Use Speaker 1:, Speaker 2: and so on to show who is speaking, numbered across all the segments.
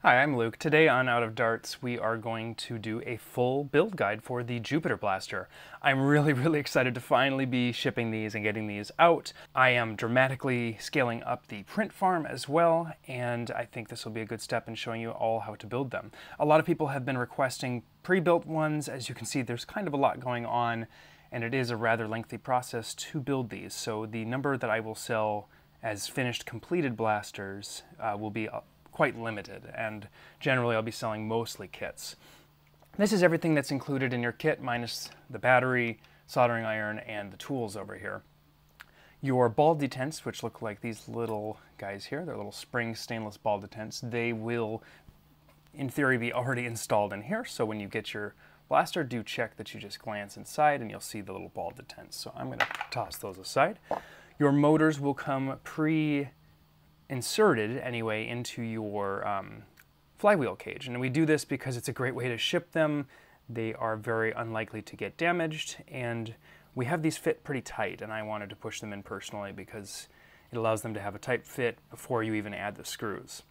Speaker 1: Hi, I'm Luke. Today on Out of Darts, we are going to do a full build guide for the Jupiter Blaster. I'm really excited to finally be shipping these and getting these out. I am dramatically scaling up the print farm as well, and I think this will be a good step in showing you all how to build them. A lot of people have been requesting pre-built ones. As you can see, there's kind of a lot going on, and it is a rather lengthy process to build these. So the number that I will sell as finished completed blasters will be quite limited, and generally I'll be selling mostly kits. This is everything that's included in your kit minus the battery, soldering iron, and the tools over here. Your ball detents, which look like these little guys here, they're little spring stainless ball detents, they will in theory be already installed in here, so when you get your blaster, do check that you just glance inside and you'll see the little ball detents. So I'm going to toss those aside. Your motors will come inserted anyway into your flywheel cage, and we do this because it's a great way to ship them. They are very unlikely to get damaged, and we have these fit pretty tight, and I wanted to push them in personally because it allows them to have a tight fit before you even add the screws.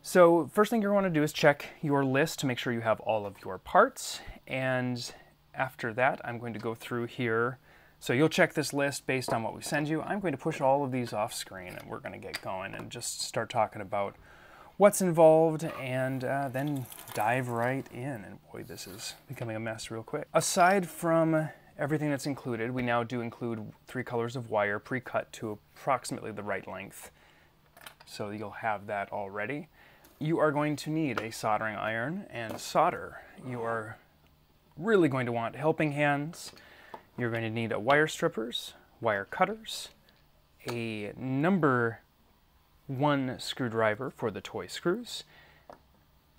Speaker 1: So first thing you're going to do is check your list to make sure you have all of your parts, and after that I'm going to go through here. So you'll check this list based on what we send you. I'm going to push all of these off screen and we're going to get going and just start talking about what's involved and then dive right in. And boy, this is becoming a mess real quick. Aside from everything that's included, we now do include 3 colors of wire pre-cut to approximately the right length. So you'll have that already. You are going to need a soldering iron and solder. You are really going to want helping hands. You're going to need a wire strippers, wire cutters, a number 1 screwdriver for the toy screws,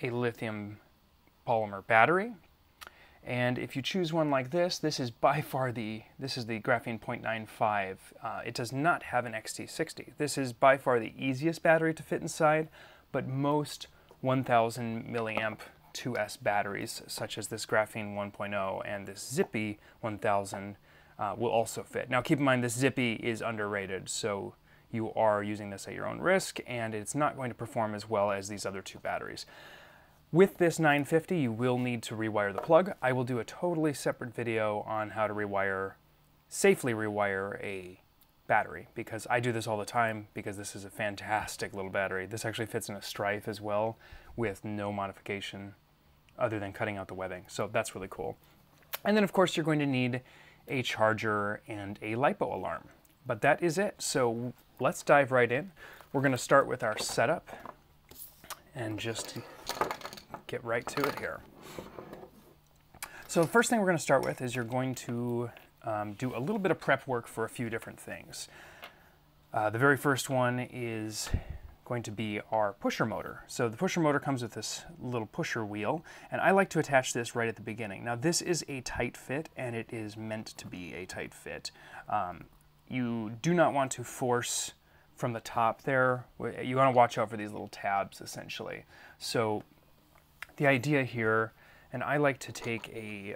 Speaker 1: a lithium polymer battery, and if you choose one like this, this is by far this is the graphene 0.95. It does not have an Xt60. This is by far the easiest battery to fit inside, but most 1000 milliamp 2S batteries, such as this graphene 1.0 and this Zippy 1000 will also fit. Now keep in mind this Zippy is underrated, so you are using this at your own risk, and it's not going to perform as well as these other 2 batteries. With this 950, you will need to rewire the plug. I will do a totally separate video on how to safely rewire a battery, because I do this all the time because this is a fantastic little battery. This actually fits in a Strife as well with no modification other than cutting out the webbing. So that's really cool. And then of course you're going to need a charger and a LiPo alarm. But that is it. So let's dive right in. We're going to start with our setup and just get right to it here. So the first thing we're going to start with is you're going to do a little bit of prep work for a few different things. The very first one is going to be our pusher motor. So the pusher motor comes with this little pusher wheel, and I like to attach this right at the beginning. Now this is a tight fit, and it is meant to be a tight fit. You do not want to force from the top there. You want to watch out for these little tabs essentially. So the idea here, and I like to take a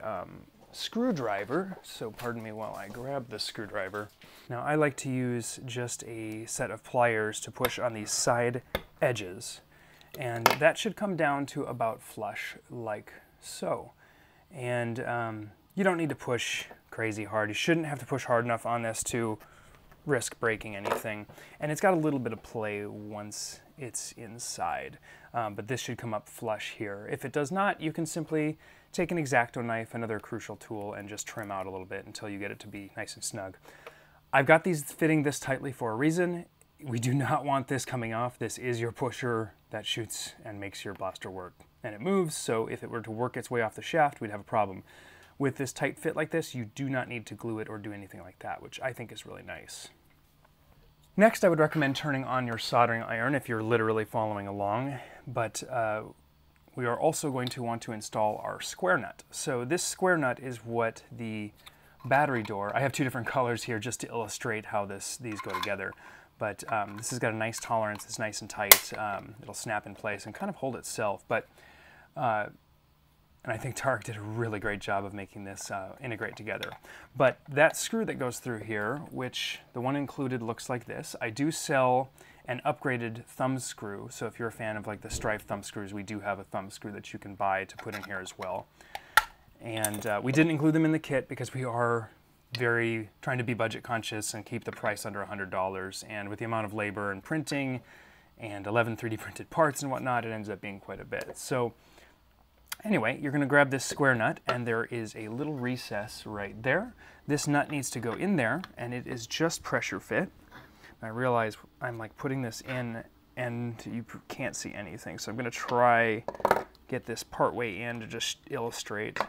Speaker 1: screwdriver, so pardon me while I grab the screwdriver. Now I like to use just a set of pliers to push on these side edges, and that should come down to about flush like so. And you don't need to push crazy hard. You shouldn't have to push hard enough on this to risk breaking anything, and it's got a little bit of play once it's inside, but this should come up flush here. If it does not, you can simply take an X-Acto knife, another crucial tool, and just trim out a little bit until you get it to be nice and snug. I've got these fitting this tightly for a reason. We do not want this coming off. This is your pusher that shoots and makes your blaster work, and it moves, so if it were to work its way off the shaft, we'd have a problem. With this tight fit like this, you do not need to glue it or do anything like that, which I think is really nice. Next, I would recommend turning on your soldering iron if you're literally following along, but we are also going to want to install our square nut. So this square nut is what the battery door, I have 2 different colors here just to illustrate how these go together, but this has got a nice tolerance, it's nice and tight, it'll snap in place and kind of hold itself, but And I think Tarek did a really great job of making this integrate together. But that screw that goes through here, which the one included looks like this, I do sell an upgraded thumb screw. So if you're a fan of like the Strife thumb screws, we do have a thumb screw that you can buy to put in here as well. And we didn't include them in the kit because we are very trying to be budget conscious and keep the price under $100. And with the amount of labor and printing and 11 3D printed parts and whatnot, it ends up being quite a bit. So anyway, you're going to grab this square nut, and there is a little recess right there. This nut needs to go in there, and it is just pressure fit. I realize I'm like putting this in and you can't see anything, so I'm going to try get this part way in to just illustrate.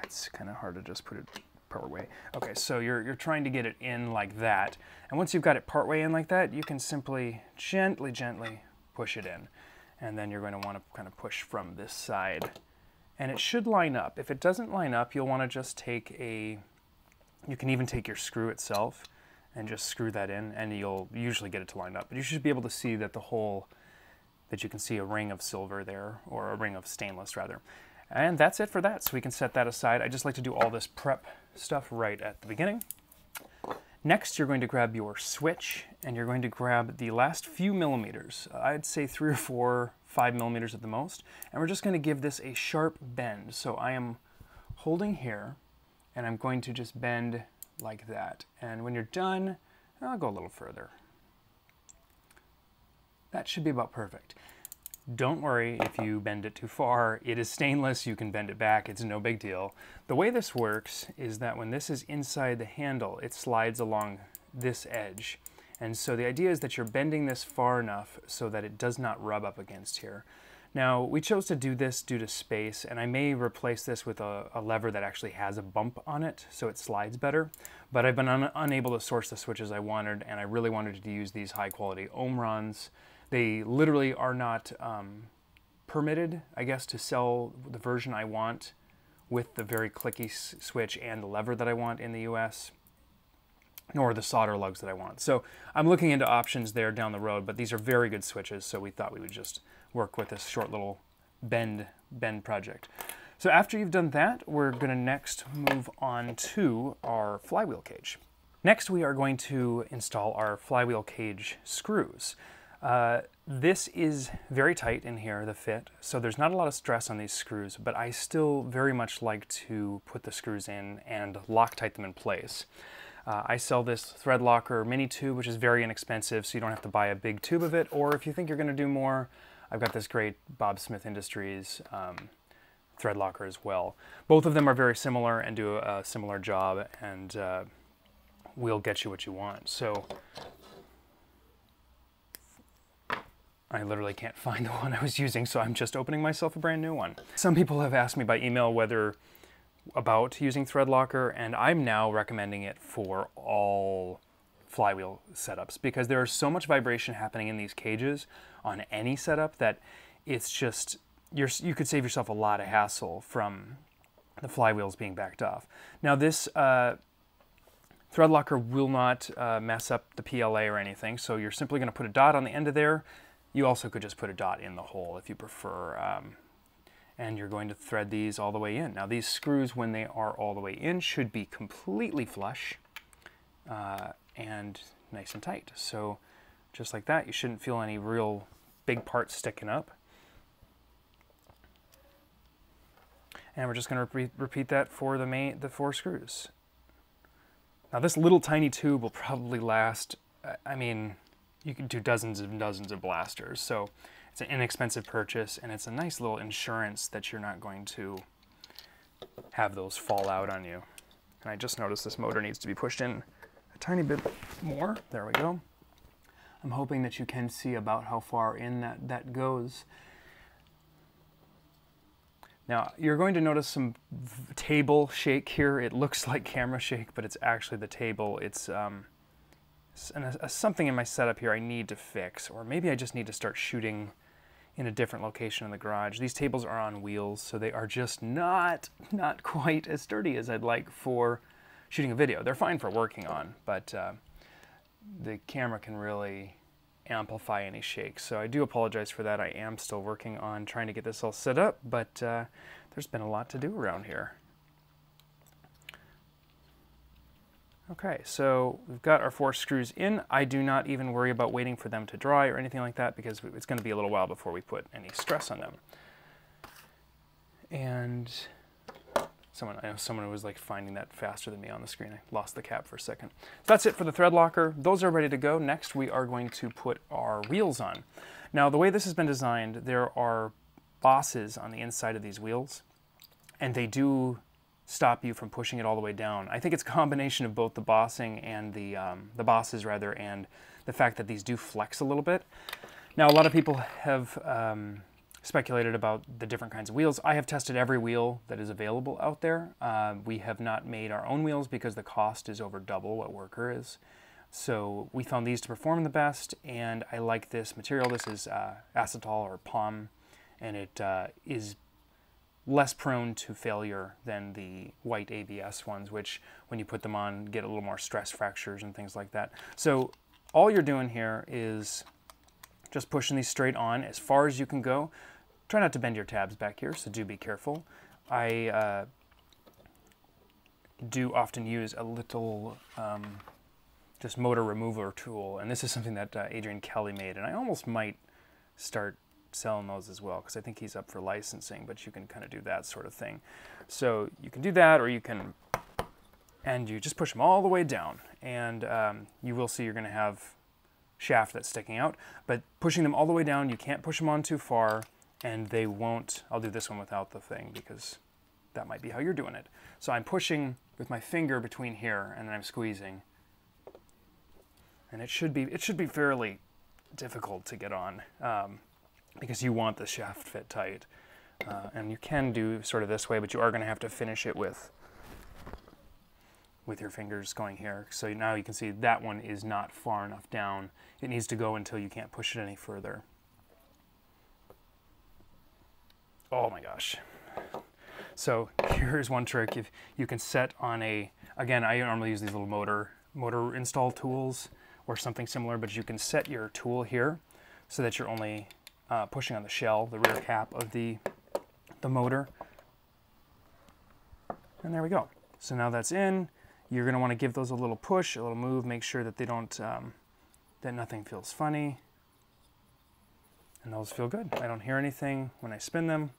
Speaker 1: It's kind of hard to just put it part way. Okay, so you're trying to get it in like that, and once you've got it part way in like that, you can simply gently push it in, and then you're going to want to kind of push from this side, and it should line up. If it doesn't line up, you'll want to just take you can even take your screw itself and just screw that in, and you'll usually get it to line up. But you should be able to see that that you can see a ring of silver there, or a ring of stainless rather. And that's it for that, so we can set that aside. I just like to do all this prep stuff right at the beginning. Next, you're going to grab your switch, and you're going to grab the last few millimeters. I'd say 3 or 4, 5 millimeters at the most. And we're just going to give this a sharp bend. So I am holding here, and I'm going to just bend like that. And when you're done, I'll go a little further. That should be about perfect. Don't worry if you bend it too far. It is stainless, you can bend it back, it's no big deal. The way this works is that when this is inside the handle, it slides along this edge. And so the idea is that you're bending this far enough so that it does not rub up against here. Now, we chose to do this due to space, and I may replace this with a lever that actually has a bump on it so it slides better. But I've been unable to source the switches I wanted, and I really wanted to use these high quality Omrons. They literally are not permitted, I guess, to sell the version I want with the very clicky switch and the lever that I want in the US, nor the solder lugs that I want. So I'm looking into options there down the road, but these are very good switches, so we thought we would just work with this short little bend project. So after you've done that, we're going to next move on to our flywheel cage. Next, we are going to install our flywheel cage screws. This is very tight in here, the fit, so there's not a lot of stress on these screws, but I still very much like to put the screws in and Loctite them in place. I sell this thread locker mini tube, which is very inexpensive, so you don't have to buy a big tube of it, or if you think you're going to do more, I've got this great Bob Smith Industries thread locker as well. Both of them are very similar and do a similar job, and will get you what you want. So I literally can't find the one I was using, so I'm just opening myself a brand new one. Some people have asked me by email about using thread locker, and I'm now recommending it for all flywheel setups because there is so much vibration happening in these cages on any setup that it's just, you could save yourself a lot of hassle from the flywheels being backed off. Now this thread locker will not mess up the PLA or anything, so you're simply going to put a dot on the end of there. You also could just put a dot in the hole if you prefer, and you're going to thread these all the way in. Now these screws, when they are all the way in, should be completely flush and nice and tight. So just like that, you shouldn't feel any real big parts sticking up. And we're just going to repeat that for the 4 screws. Now this little tiny tube will probably last, I mean, you can do dozens and dozens of blasters. So it's an inexpensive purchase, and it's a nice little insurance that you're not going to have those fall out on you. And I just noticed this motor needs to be pushed in a tiny bit more. There we go. I'm hoping that you can see about how far in that goes. Now, you're going to notice some table shake here. It looks like camera shake, but it's actually the table. It's something in my setup here I need to fix, or maybe I just need to start shooting in a different location in the garage. These tables are on wheels, so they are just not quite as sturdy as I'd like for shooting a video. They're fine for working on, but the camera can really amplify any shakes. So I do apologize for that. I am still working on trying to get this all set up, but there's been a lot to do around here. Okay, so we've got our 4 screws in. I do not even worry about waiting for them to dry or anything like that because it's going to be a little while before we put any stress on them. And I know someone was like finding that faster than me on the screen. I lost the cap for a second. So that's it for the thread locker. Those are ready to go. Next, we are going to put our wheels on. Now, the way this has been designed, there are bosses on the inside of these wheels, and they do stop you from pushing it all the way down. I think it's a combination of both the bossing and the bosses rather, and the fact that these do flex a little bit. Now, a lot of people have speculated about the different kinds of wheels. I have tested every wheel that is available out there. We have not made our own wheels because the cost is over double what Worker is. So we found these to perform the best, and I like this material. This is acetal or POM, and it is less prone to failure than the white ABS ones, which when you put them on get a little more stress fractures and things like that. So all you're doing here is just pushing these straight on as far as you can go. Try not to bend your tabs back here, so do be careful. I do often use a little just motor remover tool, and this is something that Adrian Kelly made, and I almost might start selling those as well because I think he's up for licensing, but you can kind of do that sort of thing. So you can do that, or you can, and you just push them all the way down, and you will see you're going to have shaft that's sticking out, but pushing them all the way down, you can't push them on too far, and they won't. I'll do this one without the thing because that might be how you're doing it. So I'm pushing with my finger between here, and then I'm squeezing, and it should be fairly difficult to get on. Because you want the shaft fit tight. And you can do sort of this way, but you are going to have to finish it with your fingers going here. So now you can see that one is not far enough down. It needs to go until you can't push it any further. Oh my gosh. So here's one trick. If you can set on a, again, I normally use these little motor install tools or something similar, but you can set your tool here so that you're only pushing on the shell, the rear cap of the motor. And there we go. So now that's in. You're going to want to give those a little push, a little move, make sure that they don't, that nothing feels funny. And those feel good. I don't hear anything when I spin them.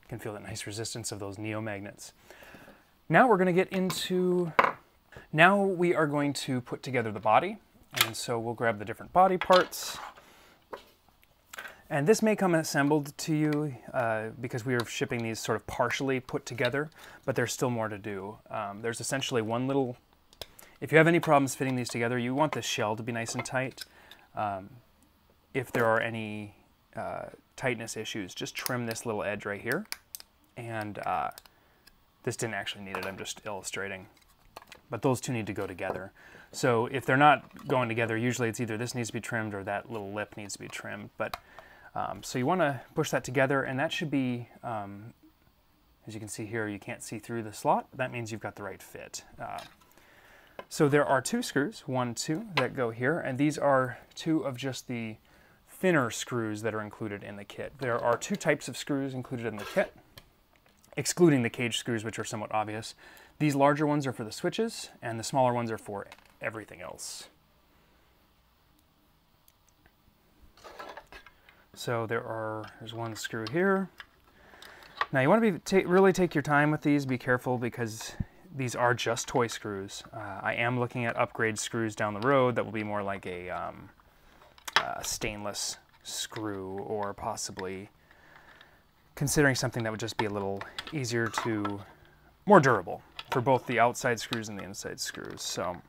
Speaker 1: You can feel that nice resistance of those neo magnets. Now we're going to get into, now we are going to put together the body. And so we'll grab the different body parts. And this may come assembled to you because we are shipping these sort of partially put together, but there's still more to do. There's essentially one little, if you have any problems fitting these together, you want the shell to be nice and tight. If there are any tightness issues, just trim this little edge right here. And this didn't actually need it, I'm just illustrating. But those two need to go together. So if they're not going together, usually it's either this needs to be trimmed or that little lip needs to be trimmed. But so you want to push that together, and that should be, as you can see here, you can't see through the slot. That means you've got the right fit. So there are 2 screws, 1, 2, that go here, and these are 2 of just the thinner screws that are included in the kit. There are 2 types of screws included in the kit, excluding the cage screws, which are somewhat obvious. These larger ones are for the switches, and the smaller ones are for everything else. So there's 1 screw here. Now you want to really take your time with these, be careful because these are just toy screws. I am looking at upgrade screws down the road that will be more like a stainless screw, or possibly considering something that would just be a little easier to, more durable for both the outside screws and the inside screws. So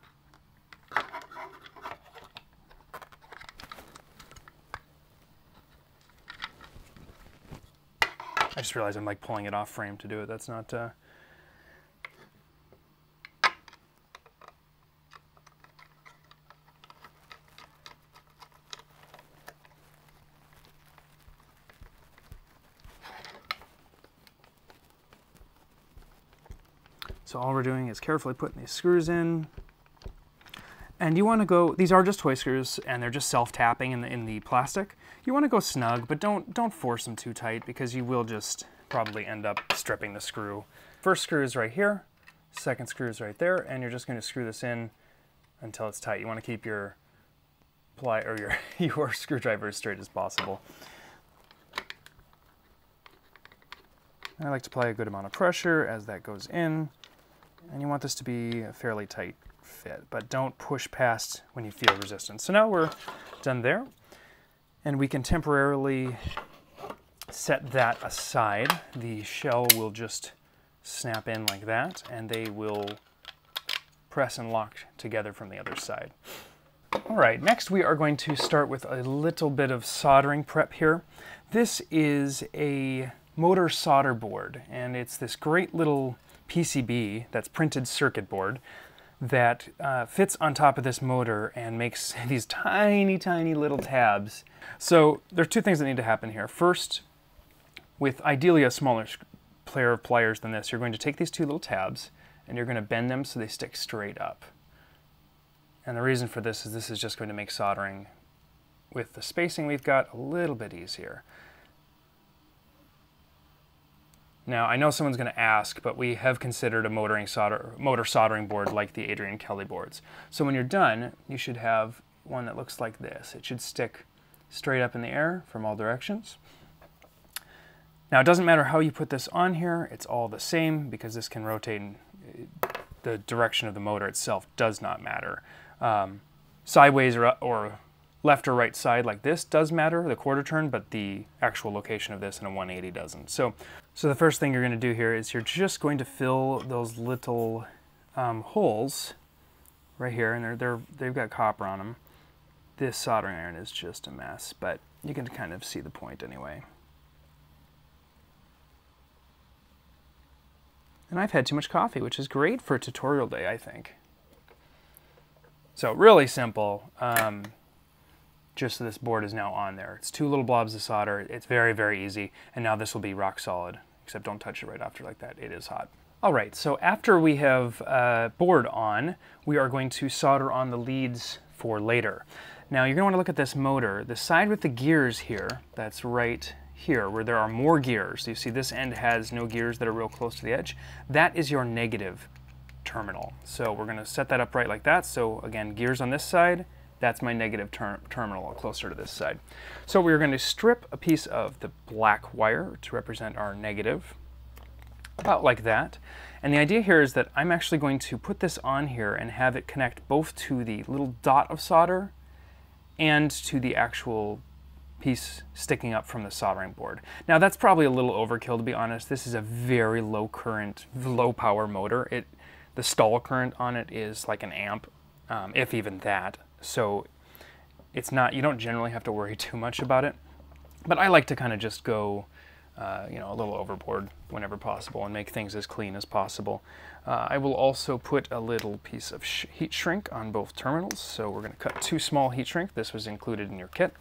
Speaker 1: I just realized I'm like pulling it off frame to do it. That's not... So all we're doing is carefully putting these screws in. And you want to go, these are just toy screws and they're just self-tapping in the plastic. You want to go snug, but don't force them too tight because you will just probably end up stripping the screw. First screw is right here, second screw is right there, and you're just going to screw this in until it's tight. You want to keep your your screwdriver as straight as possible. I like to apply a good amount of pressure as that goes in, and you want this to be a fairly tight fit, but don't push past when you feel resistance. So now we're done there, and we can temporarily set that aside. The shell will just snap in like that, and they will press and lock together from the other side. All right, next we are going to start with a little bit of soldering prep here. This is a motor solder board, and it's this great little PCB that's printed circuit board that fits on top of this motor and makes these tiny, tiny little tabs. So there are two things that need to happen here. First, with ideally a smaller pair of pliers than this, you're going to take these two little tabs and you're going to bend them so they stick straight up. And the reason for this is just going to make soldering with the spacing we've got a little bit easier. Now, I know someone's going to ask, but we have considered a motor soldering board like the Adrian Kelly boards. So when you're done, you should have one that looks like this. It should stick straight up in the air from all directions. Now, it doesn't matter how you put this on here. It's all the same because this can rotate. The direction of the motor itself does not matter. Sideways or left or right side like this does matter, the quarter turn, but the actual location of this in a 180 doesn't. So the first thing you're going to do here is you're just going to fill those little holes right here, and they've got copper on them. This soldering iron is just a mess, but you can kind of see the point anyway. And I've had too much coffee, which is great for a tutorial day, I think. So really simple. Just so this board is now on there. It's two little blobs of solder. It's very, very easy. And now this will be rock solid, except don't touch it right after like that. It is hot. All right, so after we have board on, we are going to solder on the leads for later. Now you're going to want to look at this motor. The side with the gears here, that's right here, where there are more gears. You see this end has no gears that are real close to the edge. That is your negative terminal. So we're going to set that up right like that. So again, gears on this side. That's my negative terminal closer to this side. So we're going to strip a piece of the black wire to represent our negative, about like that. And the idea here is that I'm actually going to put this on here and have it connect both to the little dot of solder and to the actual piece sticking up from the soldering board. Now that's probably a little overkill, to be honest. This is a very low current, low power motor. The stall current on it is like an amp, if even that. So it's not, you don't generally have to worry too much about it, but I like to kind of just go, you know, a little overboard whenever possible and make things as clean as possible. I will also put a little piece of heat shrink on both terminals. So we're going to cut 2 small heat shrink. This was included in your kit.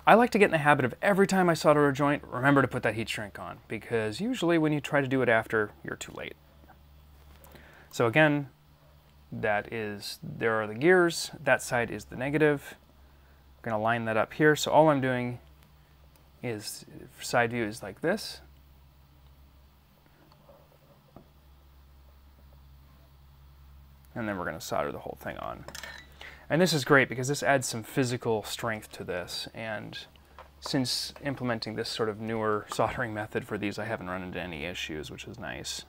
Speaker 1: I like to get in the habit of every time I solder a joint, remember to put that heat shrink on, because usually when you try to do it after, you're too late. So again, there are the gears, that side is the negative. I'm going to line that up here. So all I'm doing is, side view is like this. And then we're going to solder the whole thing on. And this is great because this adds some physical strength to this. And since implementing this sort of newer soldering method for these, I haven't run into any issues, which is nice.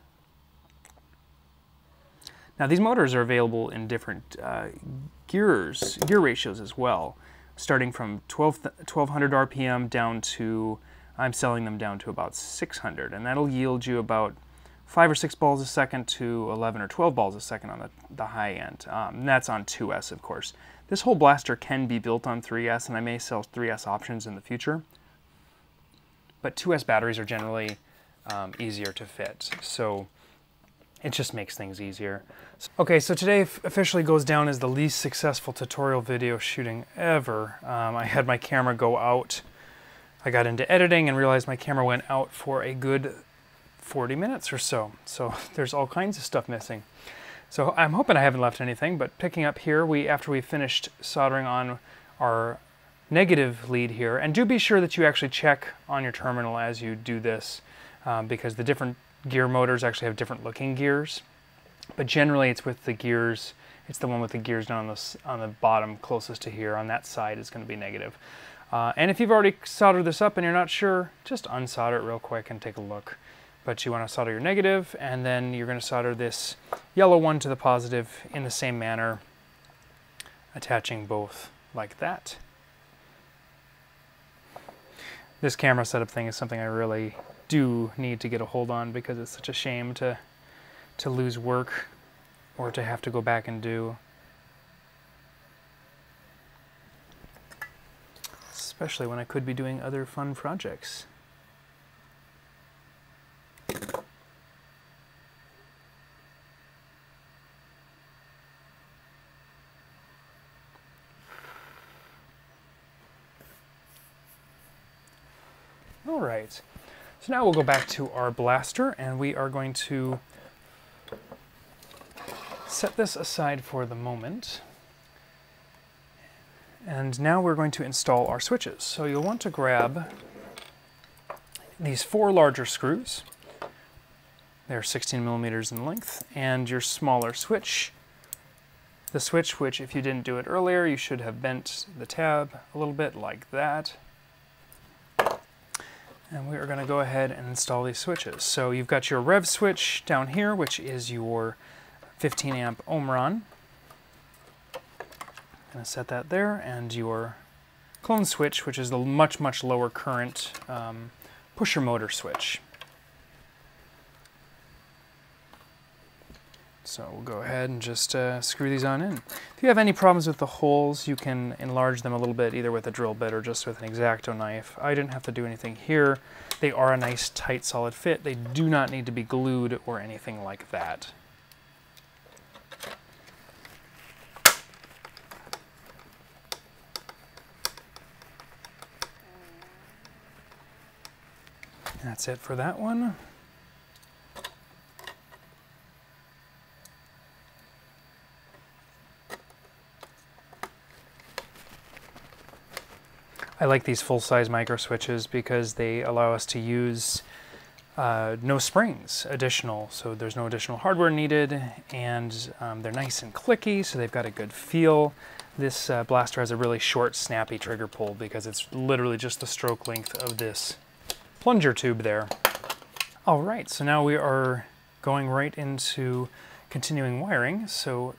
Speaker 1: Now these motors are available in different gear ratios as well, starting from 1200 RPM down to, I'm selling them down to about 600, and that'll yield you about 5 or 6 balls a second to 11 or 12 balls a second on the high end. And that's on 2S, of course. This whole blaster can be built on 3S, and I may sell 3S options in the future. But 2S batteries are generally easier to fit, so it just makes things easier. Okay, so today officially goes down as the least successful tutorial video shooting ever. I had my camera go out. I got into editing and realized my camera went out for a good 40 minutes or so. So there's all kinds of stuff missing. So I'm hoping I haven't left anything, but picking up here, after we finished soldering on our negative lead here, and do be sure that you actually check on your terminal as you do this, because the different gear motors actually have different looking gears, but generally it's with the gears, it's the one with the gears down on the bottom closest to here, on that side is going to be negative. And if you've already soldered this up and you're not sure, just unsolder it real quick and take a look. But you want to solder your negative, and then you're going to solder this yellow one to the positive in the same manner, attaching both like that. This camera setup thing is something I really do need to get a hold on, because it's such a shame to lose work or to have to go back and do. Especially when I could be doing other fun projects. All right, so now we'll go back to our blaster, and we are going to set this aside for the moment. And now we're going to install our switches. So you'll want to grab these 4 larger screws. They're 16 millimeters in length, and your smaller switch. The switch, which if you didn't do it earlier, you should have bent the tab a little bit like that. And we are going to go ahead and install these switches. So you've got your rev switch down here, which is your 15 amp Omron. Going to set that there, and your clone switch, which is the much lower current pusher motor switch. So we'll go ahead and just screw these on in. If you have any problems with the holes, you can enlarge them a little bit, either with a drill bit or just with an X-Acto knife. I didn't have to do anything here. They are a nice, tight, solid fit. They do not need to be glued or anything like that. That's it for that one. I like these full-size micro switches because they allow us to use no springs additional, so there's no additional hardware needed, and they're nice and clicky, so they've got a good feel. This blaster has a really short, snappy trigger pull because it's literally just the stroke length of this plunger tube there. All right, so now we are going right into continuing wiring. So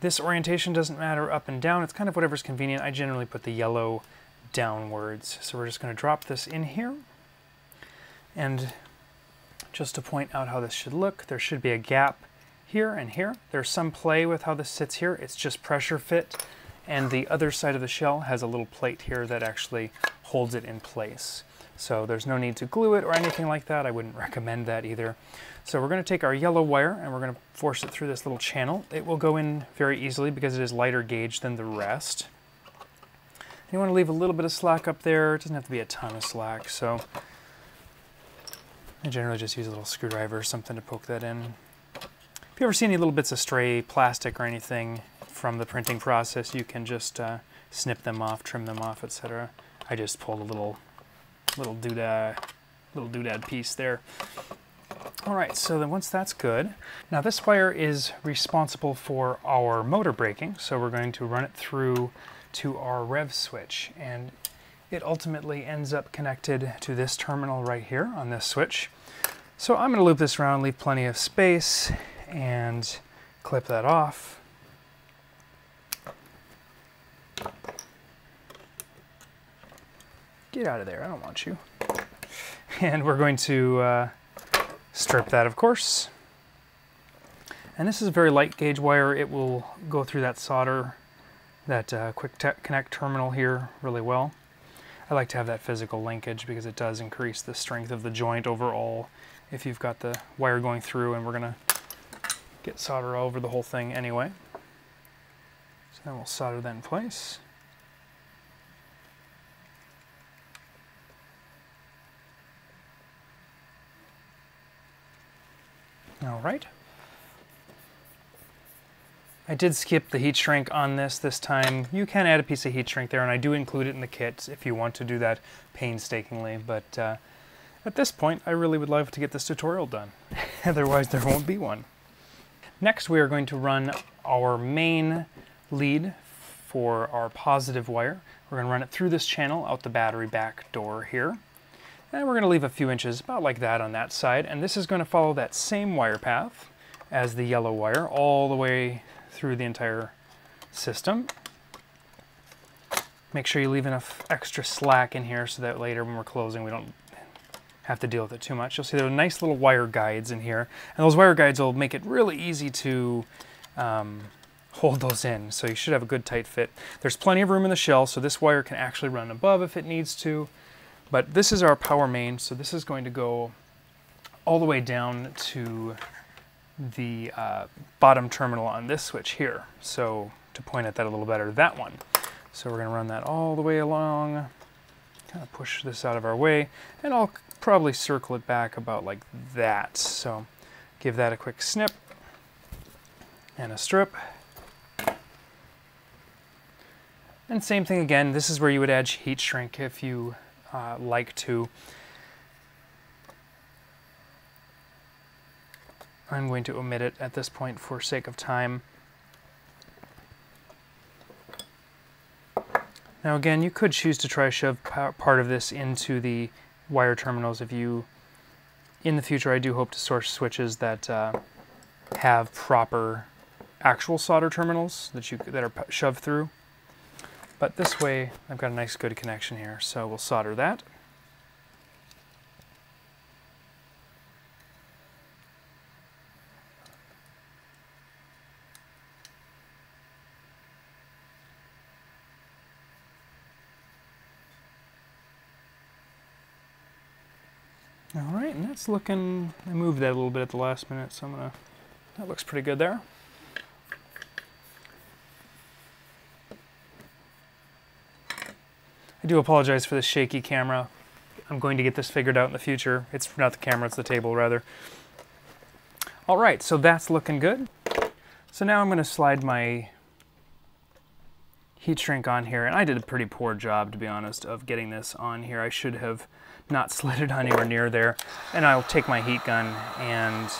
Speaker 1: this orientation doesn't matter up and down, it's kind of whatever's convenient. I generally put the yellow downwards. So we're just going to drop this in here. And just to point out how this should look, there should be a gap here and here. There's some play with how this sits here. It's just pressure fit. And the other side of the shell has a little plate here that actually holds it in place. So there's no need to glue it or anything like that. I wouldn't recommend that either. So we're going to take our yellow wire and we're going to force it through this little channel. It will go in very easily because it is lighter gauge than the rest. You want to leave a little bit of slack up there. It doesn't have to be a ton of slack. So I generally just use a little screwdriver or something to poke that in. If you ever see any little bits of stray plastic or anything from the printing process, you can just snip them off, trim them off, etc. I just pulled a little doodad piece there. All right, so then once that's good, now this wire is responsible for our motor braking, so we're going to run it through to our rev switch, and it ultimately ends up connected to this terminal right here on this switch. So I'm going to loop this around, leave plenty of space, and clip that off. Get out of there, I don't want you. And we're going to strip that, of course. And this is a very light gauge wire. It will go through that solder, that quick connect terminal here really well. I like to have that physical linkage because it does increase the strength of the joint overall if you've got the wire going through, and we're going to get solder all over the whole thing anyway. So then we'll solder that in place. All right. I did skip the heat shrink on this time. You can add a piece of heat shrink there, and I do include it in the kit if you want to do that painstakingly, but at this point I really would love to get this tutorial done. Otherwise there won't be one. Next we are going to run our main lead for our positive wire. We're going to run it through this channel out the battery back door here. And we're going to leave a few inches, about like that on that side, and this is going to follow that same wire path as the yellow wire all the way through the entire system. Make sure you leave enough extra slack in here so that later when we're closing we don't have to deal with it too much. You'll see there are nice little wire guides in here, and those wire guides will make it really easy to hold those in, so you should have a good tight fit. There's plenty of room in the shell, so this wire can actually run above if it needs to, but this is our power main, so this is going to go all the way down to the bottom terminal on this switch here. So to point at that a little better, that one. So we're going to run that all the way along, kind of push this out of our way, and I'll probably circle it back about like that. So give that a quick snip and a strip. And same thing again, this is where you would add heat shrink if you like to. I'm going to omit it at this point for sake of time. Now again, you could choose to try to shove part of this into the wire terminals if you, in the future, I do hope to source switches that have proper actual solder terminals that are shoved through. But this way, I've got a nice good connection here, so we'll solder that. Alright, and that's looking, I moved that a little bit at the last minute, so that looks pretty good there. I do apologize for this shaky camera. I'm going to get this figured out in the future. It's not the camera, it's the table rather. Alright, so that's looking good. So now I'm going to slide my heat shrink on here, and I did a pretty poor job, to be honest, of getting this on here. I should have not slid it anywhere near there. And I'll take my heat gun and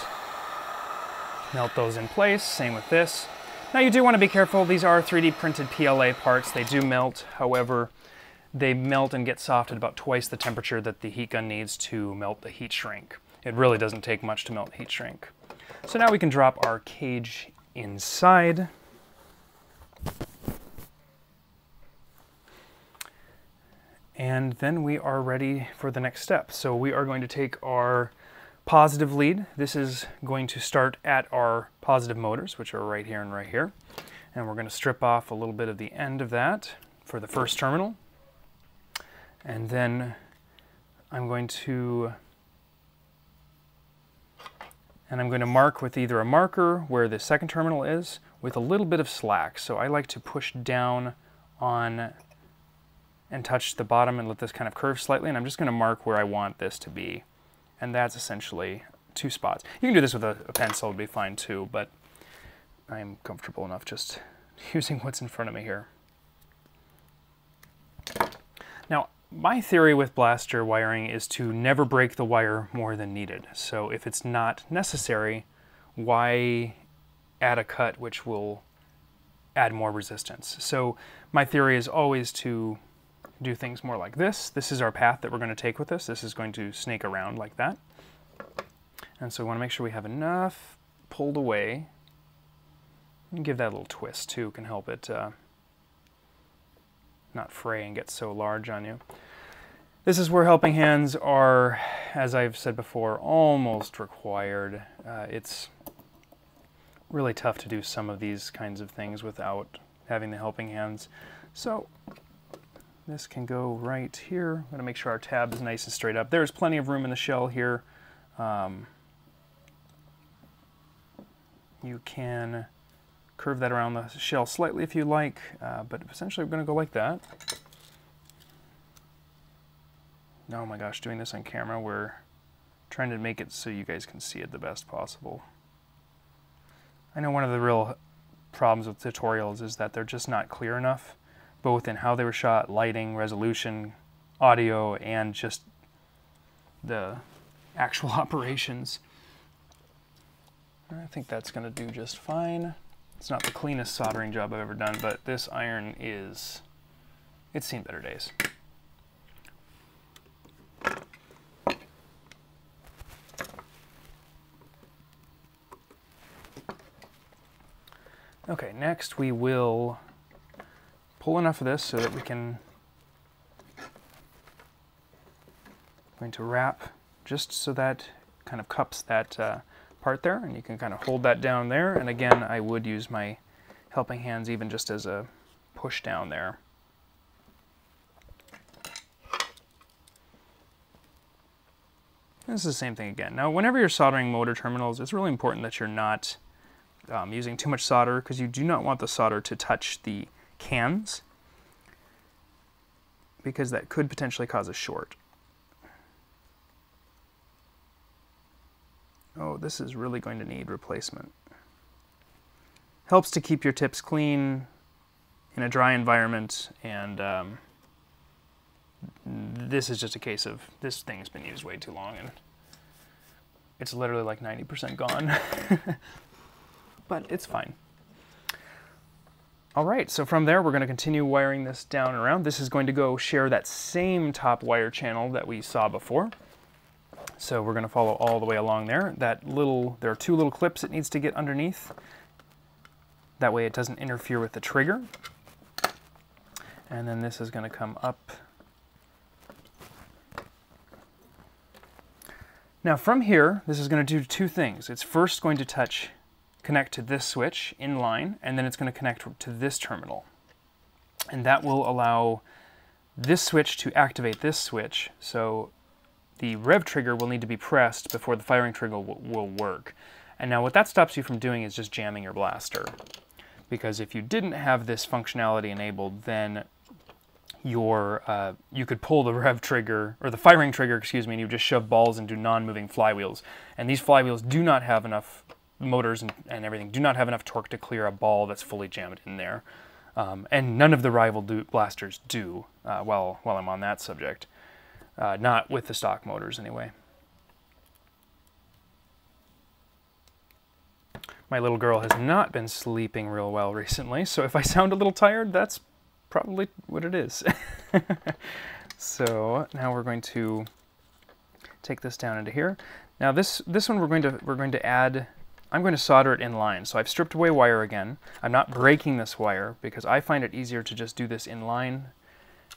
Speaker 1: melt those in place. Same with this. Now you do want to be careful. These are 3D printed PLA parts. They do melt. However, they melt and get soft at about twice the temperature that the heat gun needs to melt the heat shrink. It really doesn't take much to melt heat shrink. So now we can drop our cage inside. And then we are ready for the next step. So we are going to take our positive lead. This is going to start at our positive motors, which are right here and right here. And we're going to strip off a little bit of the end of that for the first terminal. And then I'm going to mark with either a marker where the second terminal is with a little bit of slack. So I like to push down on and touch the bottom and let this kind of curve slightly, and I'm just going to mark where I want this to be. And that's essentially 2 spots. You can do this with a pencil, it'd be fine too, but I'm comfortable enough just using what's in front of me here. Now, my theory with blaster wiring is to never break the wire more than needed. So if it's not necessary, why add a cut which will add more resistance? So my theory is always to do things more like this. This is our path that we're going to take with this. This is going to snake around like that. And so we want to make sure we have enough pulled away. And give that a little twist too, can help it not fray and get so large on you. This is where helping hands are, as I've said before, almost required. It's really tough to do some of these kinds of things without having the helping hands. So this can go right here. I'm going to make sure our tab is nice and straight up. There's plenty of room in the shell here. You can curve that around the shell slightly if you like, but essentially we're going to go like that. Oh my gosh, doing this on camera, we're trying to make it so you guys can see it the best possible. I know one of the real problems with tutorials is that they're just not clear enough, both in how they were shot, lighting, resolution, audio, and just the actual operations. I think that's going to do just fine. It's not the cleanest soldering job I've ever done, but this iron it's seen better days. Okay, next we will pull enough of this so that we can, going to wrap just so that kind of cups that part there, and you can kind of hold that down there. And again, I would use my helping hands even just as a push down there. This is the same thing again. Now, whenever you're soldering motor terminals, it's really important that you're not using too much solder, because you do not want the solder to touch the cans, because that could potentially cause a short. Oh, this is really going to need replacement. Helps to keep your tips clean in a dry environment, and this is just a case of this thing's been used way too long and it's literally like 90% gone. But it's fine. All right, so from there we're going to continue wiring this down and around. This is going to go share that same top wire channel that we saw before. So we're going to follow all the way along there. There are two little clips it needs to get underneath. That way it doesn't interfere with the trigger. And then this is going to come up. Now from here, this is going to do two things. It's first going to connect to this switch in line, and then it's going to connect to this terminal. And that will allow this switch to activate this switch. So the rev trigger will need to be pressed before the firing trigger will work. And now what that stops you from doing is just jamming your blaster. Because if you didn't have this functionality enabled, then you could pull the rev trigger, or the firing trigger, excuse me, and you just shove balls into non-moving flywheels. And these flywheels do not have enough, motors and everything, do not have enough torque to clear a ball that's fully jammed in there. And none of the rival blasters do, while I'm on that subject. Not with the stock motors, anyway. My little girl has not been sleeping real well recently, so if I sound a little tired, that's probably what it is. So now we're going to take this down into here. Now this one we're going to add. I'm going to solder it in line. So I've stripped away wire again. I'm not breaking this wire because I find it easier to just do this in line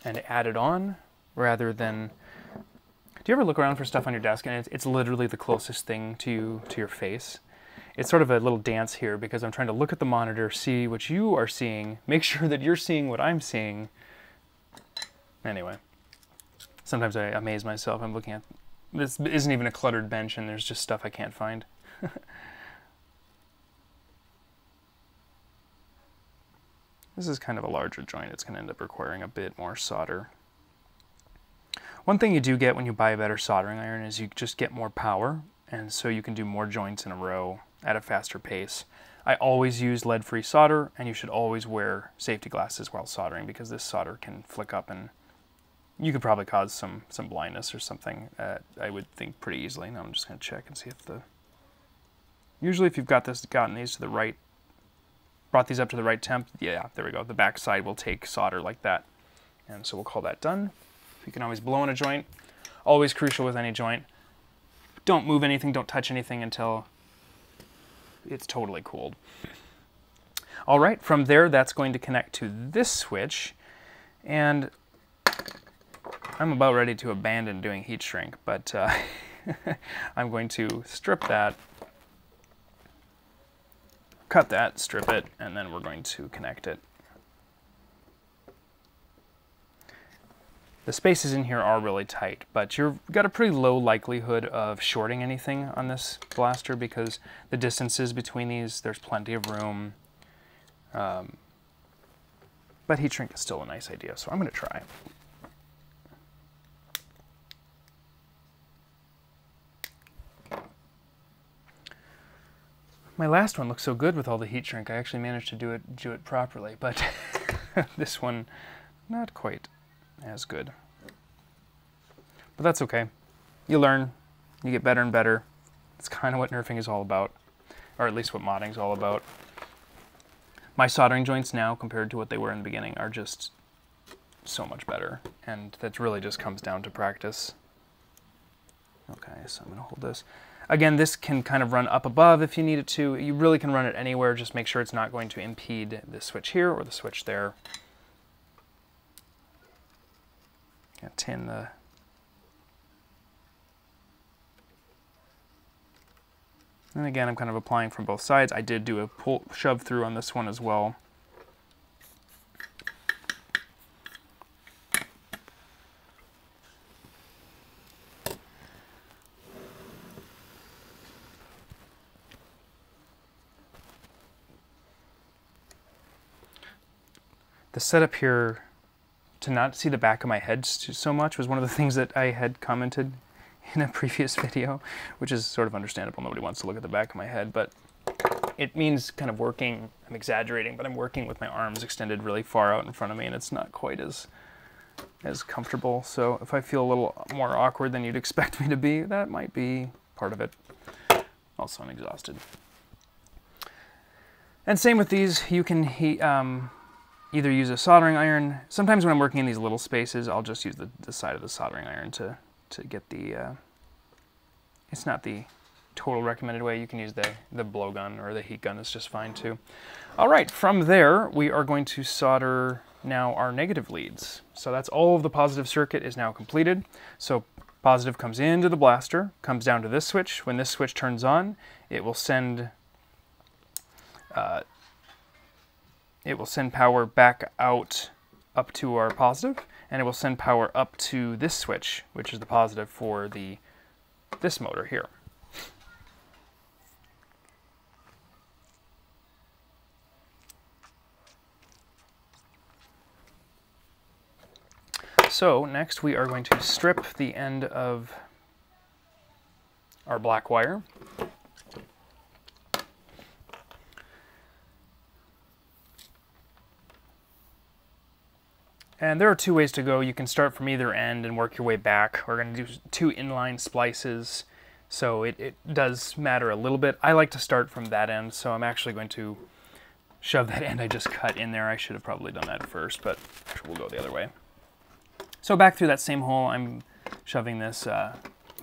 Speaker 1: and add it on rather than. Do you ever look around for stuff on your desk and it's literally the closest thing to your face? It's sort of a little dance here because I'm trying to look at the monitor, see what you are seeing, make sure that you're seeing what I'm seeing. Anyway, sometimes I amaze myself. I'm looking at, this isn't even a cluttered bench and there's just stuff I can't find. This is kind of a larger joint. It's going to end up requiring a bit more solder. One thing you do get when you buy a better soldering iron is you just get more power, and so you can do more joints in a row at a faster pace. I always use lead-free solder, and you should always wear safety glasses while soldering because this solder can flick up and you could probably cause some blindness or something, I would think, pretty easily. Now I'm just going to check and see if usually if you've gotten these to the right, brought these up to the right temp, yeah, there we go. The back side will take solder like that. And so we'll call that done. You can always blow in a joint. Always crucial with any joint. Don't move anything, don't touch anything until it's totally cooled. All right, from there, that's going to connect to this switch. And I'm about ready to abandon doing heat shrink, but I'm going to strip that, cut that, strip it, and then we're going to connect it. The spaces in here are really tight, but you've got a pretty low likelihood of shorting anything on this blaster because the distances between these, there's plenty of room. But heat shrink is still a nice idea, so I'm going to try. My last one looked so good with all the heat shrink. I actually managed to do it properly, but this one, not quite as good. But that's okay. You learn, you get better and better. It's kind of what nerfing is all about, or at least what modding is all about. My soldering joints now, compared to what they were in the beginning, are just so much better, and that really just comes down to practice. Okay, so I'm going to hold this. Again, this can kind of run up above if you need it to. You really can run it anywhere. Just make sure it's not going to impede the switch here or the switch there. Tin the... And again, I'm kind of applying from both sides. I did do a pull, shove through on this one as well. The setup here, to not see the back of my head so much, was one of the things that I had commented in a previous video, which is sort of understandable. Nobody wants to look at the back of my head, but it means kind of working, I'm exaggerating, but I'm working with my arms extended really far out in front of me, and it's not quite as comfortable. So if I feel a little more awkward than you'd expect me to be, that might be part of it. Also, I'm exhausted. And same with these, you can either use a soldering iron. Sometimes when I'm working in these little spaces, I'll just use the side of the soldering iron to get the, it's not the total recommended way. You can use the blowgun or the heat gun, is just fine too. All right, from there, we are going to solder now our negative leads. So that's all of the positive circuit is now completed. So positive comes into the blaster, comes down to this switch. When this switch turns on, it will send power back out up to our positive, and it will send power up to this switch, which is the positive for this motor here. So next we are going to strip the end of our black wire. And there are two ways to go. You can start from either end and work your way back. We're going to do 2 inline splices, so it does matter a little bit. I like to start from that end, so I'm actually going to shove that end I just cut in there. I should have probably done that first, but we'll go the other way. So back through that same hole, I'm shoving this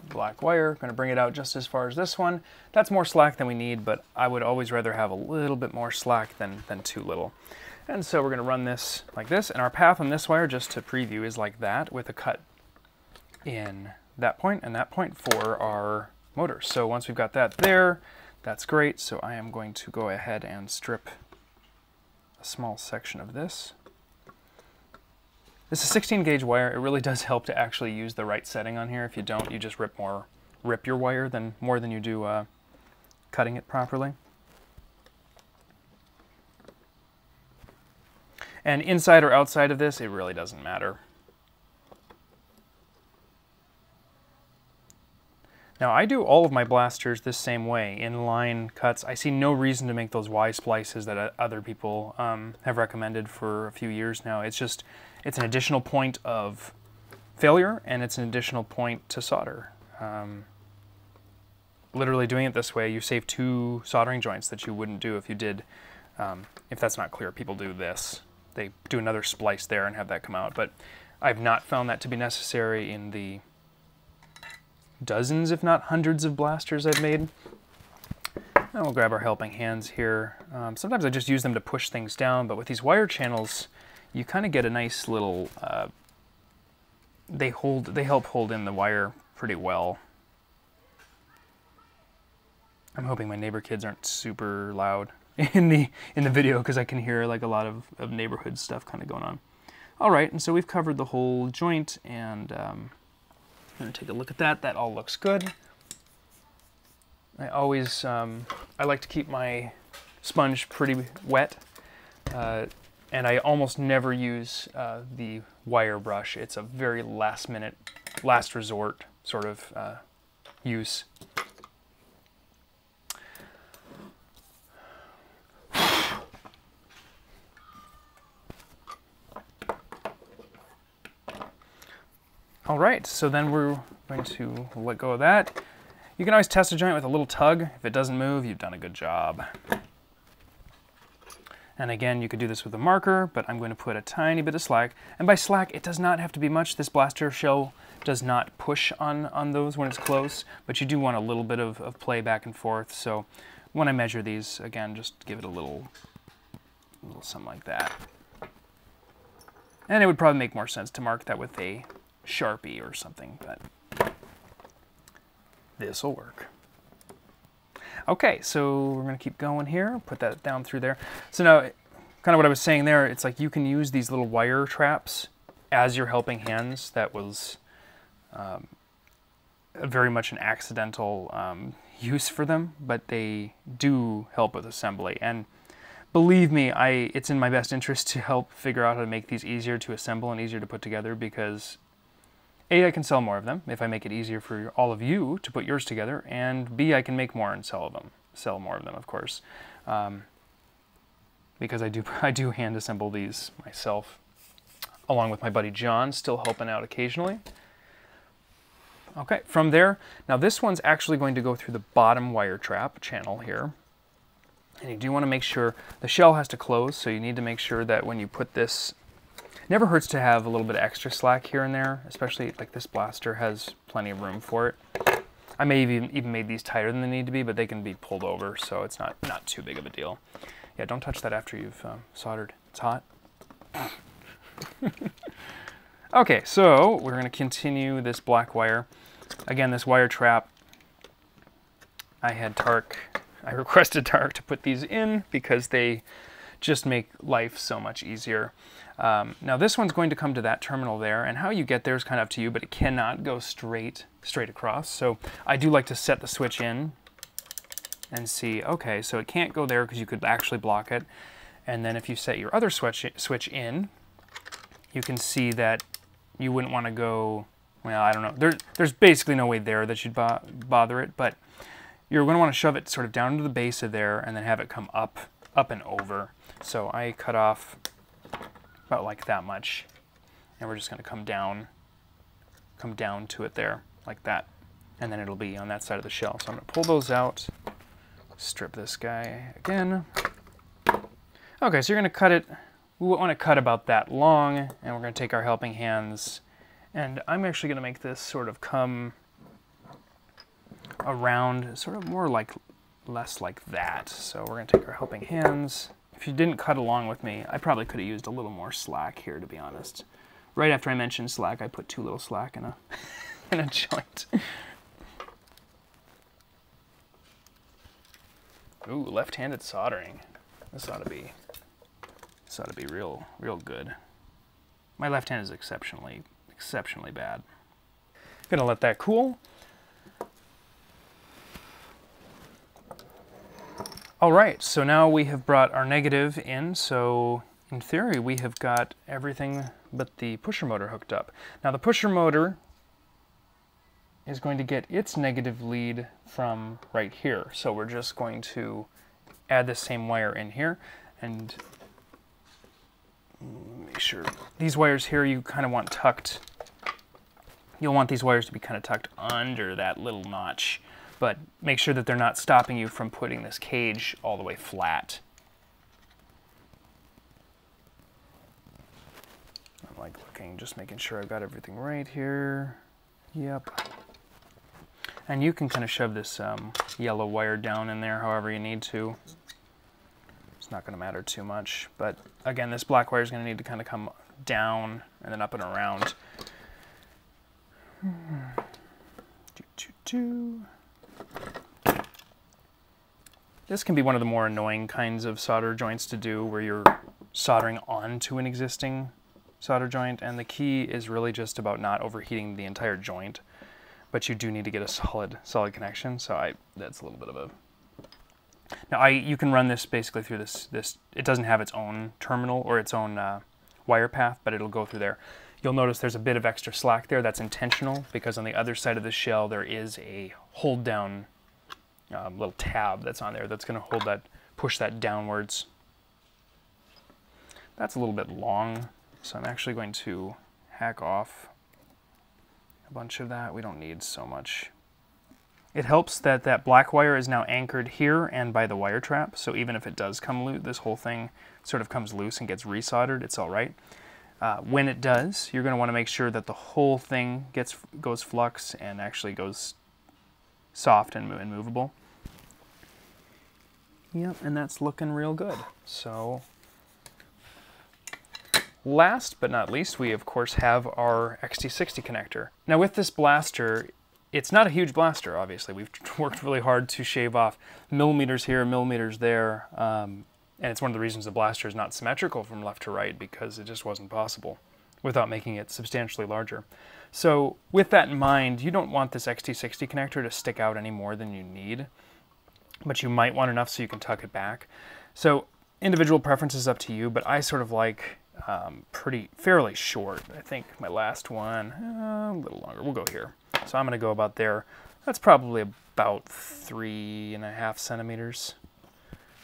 Speaker 1: black wire. Going to bring it out just as far as this one. That's more slack than we need, but I would always rather have a little bit more slack than too little. And so we're going to run this like this, and our path on this wire, just to preview, is like that, with a cut in that point and that point for our motors. So once we've got that there, that's great. So I am going to go ahead and strip a small section of this. This is 16 gauge wire. It really does help to actually use the right setting on here. If you don't, you just rip your wire more than you do cutting it properly. And inside or outside of this, it really doesn't matter. Now I do all of my blasters this same way, inline cuts. I see no reason to make those Y splices that other people have recommended for a few years now. It's an additional point of failure, and it's an additional point to solder. Literally doing it this way, you save 2 soldering joints that you wouldn't do if you did, if that's not clear, people do this. They do another splice there and have that come out, but I've not found that to be necessary in the dozens, if not hundreds, of blasters I've made. And we'll grab our helping hands here. Sometimes I just use them to push things down, but with these wire channels, you kind of get a nice little, they help hold in the wire pretty well. I'm hoping my neighbor kids aren't super loud in the video, because I can hear like a lot of neighborhood stuff kind of going on. All right, and so we've covered the whole joint, and I'm going to take a look at that. That all looks good. I always, I like to keep my sponge pretty wet, and I almost never use the wire brush. It's a very last minute, last resort sort of use. All right, so then we're going to let go of that. You can always test a joint with a little tug. If it doesn't move, you've done a good job. And again, you could do this with a marker, but I'm going to put a tiny bit of slack. And by slack, it does not have to be much. This blaster shell does not push on those when it's close, but you do want a little bit of play back and forth. So when I measure these, again, just give it a little something like that. And it would probably make more sense to mark that with a Sharpie or something, but this will work. Okay, so we're going to keep going here, put that down through there. So now, kind of what I was saying there, it's like you can use these little wire traps as your helping hands. That was very much an accidental use for them, but they do help with assembly. And believe me, it's in my best interest to help figure out how to make these easier to assemble and easier to put together, because A, I can sell more of them if I make it easier for all of you to put yours together, and B, I can make more and sell more of them, of course, because I do hand assemble these myself, along with my buddy John, still helping out occasionally. Okay, from there, now this one's actually going to go through the bottom wire trap channel here. And you do want to make sure the shell has to close, so you need to make sure that when you put this, it never hurts to have a little bit of extra slack here and there, especially like this blaster has plenty of room for it. I may have even made these tighter than they need to be, but they can be pulled over, so it's not too big of a deal. Yeah, don't touch that after you've soldered. It's hot. Okay, so we're going to continue this black wire. Again, this wire trap, I requested Tark to put these in because they just make life so much easier. Now this one's going to come to that terminal there, and how you get there is kind of up to you, but it cannot go straight across. So I do like to set the switch in and see, okay, so it can't go there because you could actually block it. And then if you set your other switch in, you can see that you wouldn't want to go, well, I don't know. There's basically no way there that you'd bother it, but you're going to want to shove it sort of down into the base of there and then have it come up and over. So I cut off about like that much, and we're just going to come down to it there like that, and then it'll be on that side of the shell. So I'm going to pull those out, strip this guy again. Okay, so you're going to cut it. We want to cut about that long, and we're going to take our helping hands, and I'm actually going to make this sort of come around, sort of more like, less like that. So we're going to take our helping hands. If you didn't cut along with me, I probably could have used a little more slack here, to be honest. Right after I mentioned slack, I put too little slack in a in a joint. Ooh, left-handed soldering. This ought to be real good. My left hand is exceptionally bad. Gonna let that cool. All right, so now we have brought our negative in, so in theory we have got everything but the pusher motor hooked up. Now the pusher motor is going to get its negative lead from right here, so we're just going to add the same wire in here, and make sure these wires here you kind of want tucked. You'll want these wires to be kind of tucked under that little notch, but make sure that they're not stopping you from putting this cage all the way flat. I'm like looking, just making sure I've got everything right here. Yep. And you can kind of shove this yellow wire down in there however you need to. It's not going to matter too much, but again, this black wire is going to need to kind of come down and then up and around. This can be one of the more annoying kinds of solder joints to do, where you're soldering onto an existing solder joint, and the key is really just about not overheating the entire joint, but you do need to get a solid connection, so that's a little bit of a... Now you can run this basically through this, it doesn't have its own terminal or its own wire path, but it'll go through there. You'll notice there's a bit of extra slack there. That's intentional, because on the other side of the shell there is a hold down little tab that's on there that's going to hold that, push that downwards. That's a little bit long, so I'm actually going to hack off a bunch of that. We don't need so much. It helps that that black wire is now anchored here and by the wire trap, so even if it does come loose, this whole thing sort of comes loose and gets resoldered, it's all right. When it does, you're going to want to make sure that the whole thing goes flux and actually goes soft and movable. Yep, and that's looking real good. So, last but not least, we of course have our Xt60 connector. Now with this blaster, it's not a huge blaster, obviously. We've worked really hard to shave off millimeters here, millimeters there, and it's one of the reasons the blaster is not symmetrical from left to right, because it just wasn't possible without making it substantially larger. So with that in mind, you don't want this Xt60 connector to stick out any more than you need, but you might want enough so you can tuck it back. So individual preference is up to you, but I sort of like fairly short. I think my last one, a little longer. We'll go here. So I'm going to go about there. That's probably about 3.5 centimeters.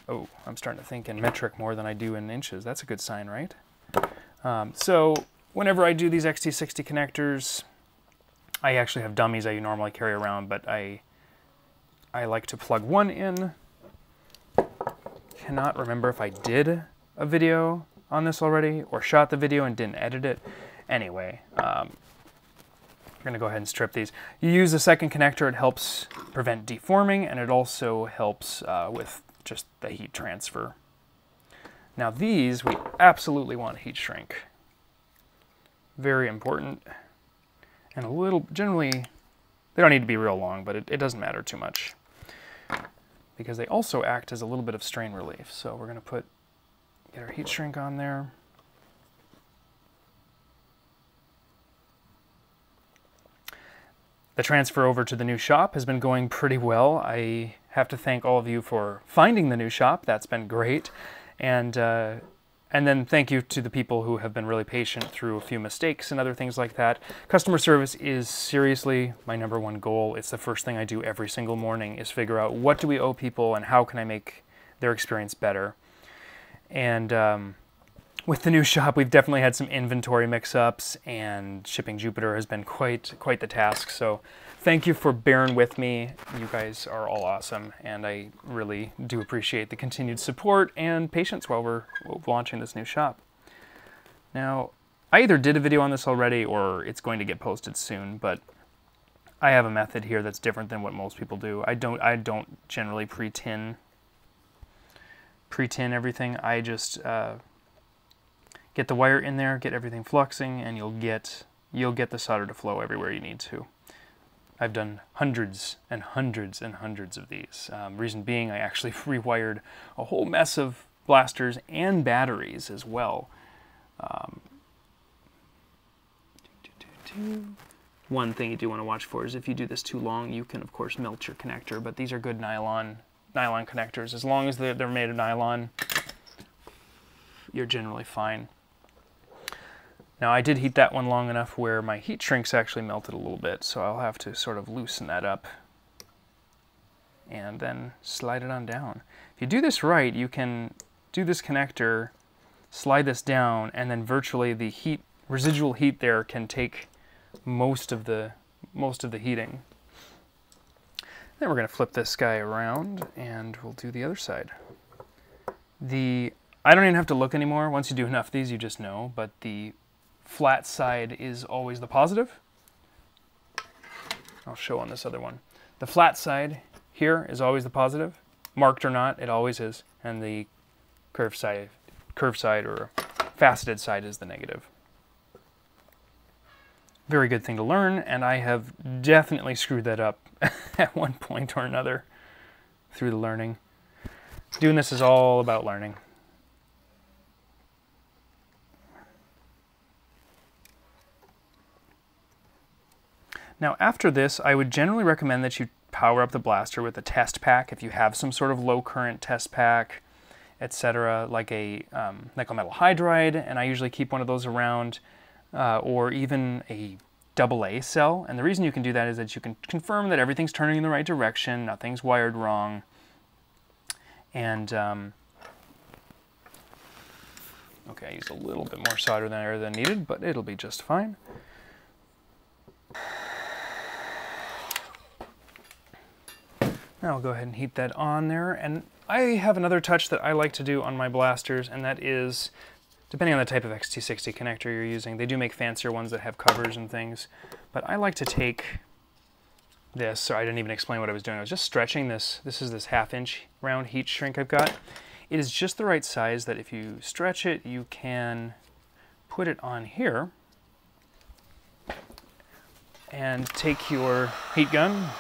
Speaker 1: Oh, I'm starting to think in metric more than I do in inches. That's a good sign, right? So whenever I do these Xt60 connectors, I actually have dummies I normally carry around, but I like to plug one in. Cannot remember if I did a video on this already or shot the video and didn't edit it. Anyway, we're going to go ahead and strip these. You use the second connector, it helps prevent deforming, and it also helps with just the heat transfer. Now these, we absolutely want heat shrink. Very important. And a little, generally, they don't need to be real long, but it doesn't matter too much, because they also act as a little bit of strain relief. So we're going to get our heat shrink on there. The transfer over to the new shop has been going pretty well. I have to thank all of you for finding the new shop. That's been great. And then thank you to the people who have been really patient through a few mistakes and other things like that. Customer service is seriously my #1 goal. It's the first thing I do every single morning, is figure out what do we owe people and how can I make their experience better. And with the new shop, we've definitely had some inventory mix-ups, and shipping Jupiter has been quite the task. So thank you for bearing with me. You guys are all awesome, and I really do appreciate the continued support and patience while we're launching this new shop. Now, I either did a video on this already or it's going to get posted soon, but I have a method here that's different than what most people do. I don't generally pre-tin everything. I just get the wire in there, get everything fluxing, and you'll get the solder to flow everywhere you need to. I've done hundreds and hundreds and hundreds of these. Reason being, I actually rewired a whole mess of blasters and batteries as well. One thing you do want to watch for is if you do this too long, you can of course melt your connector, but these are good nylon connectors. As long as they're made of nylon, you're generally fine. Now I did heat that one long enough where my heat shrinks actually melted a little bit, so I'll have to sort of loosen that up and then slide it on down. If you do this right, you can do this connector, slide this down, and then virtually the residual heat there can take most of the heating. Then we're going to flip this guy around and we'll do the other side. I don't even have to look anymore. Once you do enough of these, you just know, but the flat side is always the positive. I'll show on this other one. The flat side here is always the positive. Marked or not, it always is. And the curved side or faceted side is the negative. Very good thing to learn, and I have definitely screwed that up at one point or another through the learning. Doing this is all about learning. Now after this, I would generally recommend that you power up the blaster with a test pack if you have some sort of low current test pack, etc., like a nickel metal hydride, and I usually keep one of those around, or even a AA cell. And the reason you can do that is that you can confirm that everything's turning in the right direction, nothing's wired wrong, and okay, I used a little bit more solder than needed, but it'll be just fine. Now I'll go ahead and heat that on there, and I have another touch that I like to do on my blasters, and that is, depending on the type of Xt60 connector you're using, they do make fancier ones that have covers and things, but I like to take this, so I didn't even explain what I was doing. I was just stretching this. This is this 1/2 inch round heat shrink I've got. It is just the right size that if you stretch it, you can put it on here and take your heat gun,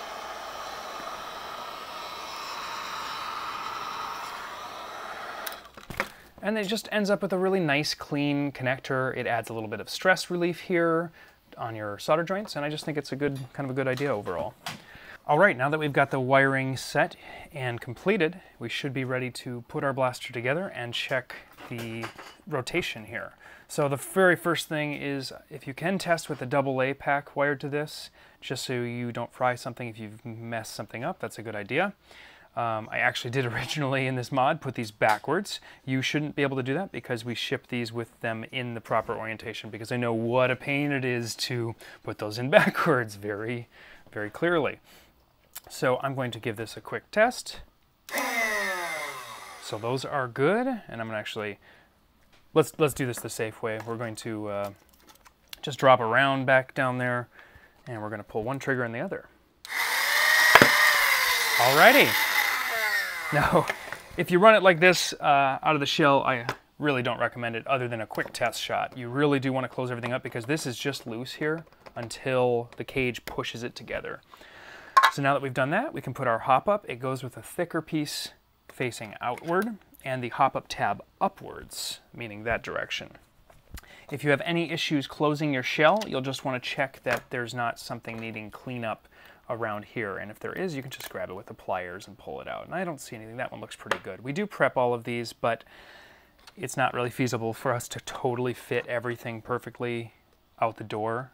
Speaker 1: and it just ends up with a really nice, clean connector. It adds a little bit of stress relief here on your solder joints, and I just think it's a good, kind of a good idea overall. All right, now that we've got the wiring set and completed, we should be ready to put our blaster together and check the rotation here. So the very first thing is, if you can test with a AA pack wired to this, just so you don't fry something if you've messed something up, that's a good idea. I actually did originally in this mod put these backwards. You shouldn't be able to do that because we ship these with them in the proper orientation, because I know what a pain it is to put those in backwards very, very clearly. So I'm going to give this a quick test. So those are good, and I'm gonna actually, let's do this the safe way. We're going to just drop a round back down there, and we're gonna pull one trigger and the other. Alrighty. Now, if you run it like this out of the shell, I really don't recommend it other than a quick test shot. You really do want to close everything up because this is just loose here until the cage pushes it together. So now that we've done that, we can put our hop up. It goes with a thicker piece facing outward and the hop up tab upwards, meaning that direction. If you have any issues closing your shell, you'll just want to check that there's not something needing cleanup around here, and if there is, you can just grab it with the pliers and pull it out. And I don't see anything. That one looks pretty good. We do prep all of these, but it's not really feasible for us to totally fit everything perfectly out the door.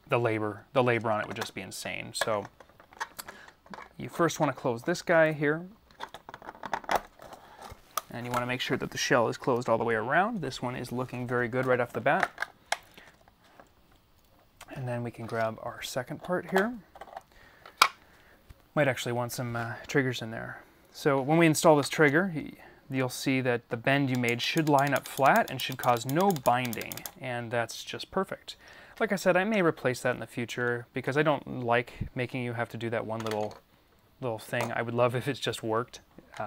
Speaker 1: The labor on it would just be insane. So you first want to close this guy here, and you want to make sure that the shell is closed all the way around. This one is looking very good right off the bat. And then we can grab our second part here. Might actually want some triggers in there. So when we install this trigger, you'll see that the bend you made should line up flat and should cause no binding, and that's just perfect. Like I said, I may replace that in the future because I don't like making you have to do that one little thing. I would love if it just worked,